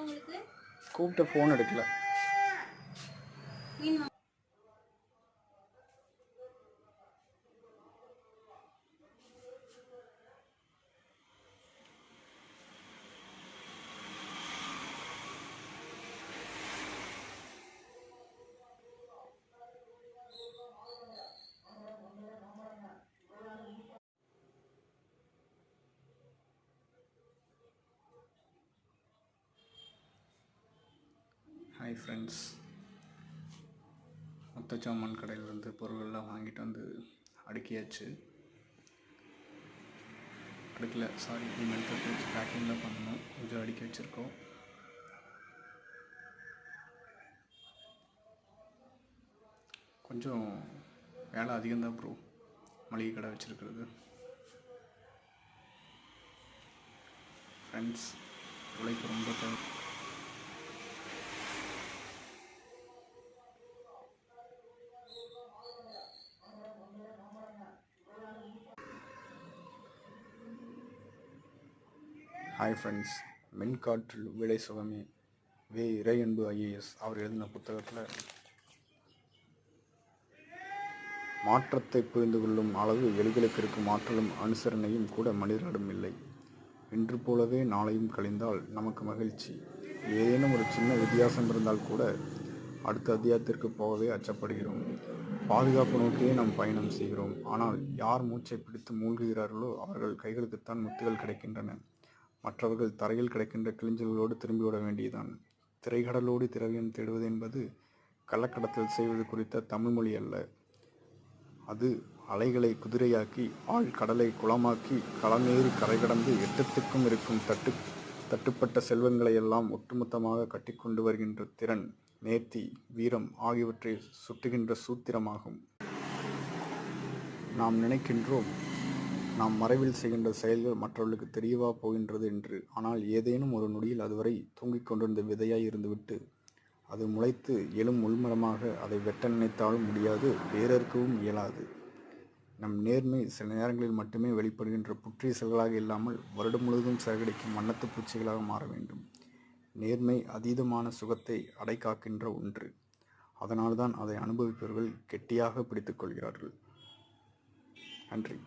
உங்களுக்கு? கூப்பிட்ட ஃபோன் எடுக்கல. ஹாய் ஃப்ரெண்ட்ஸ், முத்தச்சாமான் கடையிலேருந்து பொருள்கள்லாம் வாங்கிட்டு வந்து அடுக்கியாச்சு. அடுக்கல, சாரி, இனிமேல் வச்சு பேக்கிங்லாம் பண்ணணும். கொஞ்சம் அடுக்கி வச்சுருக்கோம். கொஞ்சம் வேலை அதிகம்தான் ப்ரோ, மளிகை கடை வச்சுருக்கிறது. ஃப்ரெண்ட்ஸ், உழைப்பு ரொம்ப தேவை. ஹாய் ஃப்ரெண்ட்ஸ், மின்காற்றில் விடை சுகமே வே இறையன்பு ஐஏஎஸ் அவர் எழுதின புத்தகத்தில் மாற்றத்தை புரிந்து கொள்ளும் அளவு எலிகளுக்கு இருக்கும் ஆற்றலும் அனுசரணையும் கூட மனிதர்களிடம் இல்லை. இன்று போலவே நாளையும் கழிந்தால் நமக்கு மகிழ்ச்சி. ஏதேனும் ஒரு சின்ன வித்தியாசம் இருந்தால் கூட அடுத்த அத்தியாயத்திற்கு போகவே அச்சப்படுகிறோம். பாதுகாப்பு நோக்கியே நாம் பயணம் செய்கிறோம். ஆனால் யார் மூச்சை பிடித்து மூழ்குகிறார்களோ அவர்கள் கைகளுக்குத்தான் முத்துகள் கிடைக்கின்றன. மற்றவர்கள் தரையில் கிடைக்கின்ற கிளிஞ்சல்களோடு திரும்பிவிட வேண்டியதான். திரைக்கடலோடு திரவியம் தேடுவது என்பது கள்ளக்கடத்தல் செய்வது குறித்த தமிழ் மொழி அல்ல. அது அலைகளை குதிரையாக்கி ஆழ்கடலை குளமாக்கி களமேறி கரை கடந்து எட்டத்துக்கும் இருக்கும் தட்டுப்பட்ட செல்வங்களை எல்லாம் ஒட்டுமொத்தமாக கட்டிக்கொண்டு வருகின்ற திறன், நேர்த்தி, வீரம் ஆகியவற்றை சுட்டுகின்ற சூத்திரமாகும். நாம் நினைக்கின்றோம் நாம் மறைவில் செய்கின்ற செயல்கள் மற்றவர்களுக்கு தெரியவா போகின்றது என்று. ஆனால் ஏதேனும் ஒரு நொடியில் அதுவரை தூங்கிக் கொண்டிருந்த விதையாய் இருந்துவிட்டு அது முளைத்து எழும் உள்மரமாக அதை வெட்ட நினைத்தாலும் முடியாது, வேறறுக்கவும் இயலாது. நம் நேர்மை சில நேரங்களில் மட்டுமே வெளிப்படுகின்ற புற்றிய செல்களாக இல்லாமல் வருடம் முழுவதும் சேகரிக்கும் வண்ணத்து பூச்சிகளாக மாற வேண்டும். நேர்மை அதீதமான சுகத்தை அடைக்காக்கின்ற ஒன்று. அதனால்தான் அதை அனுபவிப்பவர்கள் கெட்டியாக பிடித்துக் கொள்கிறார்கள். நன்றி.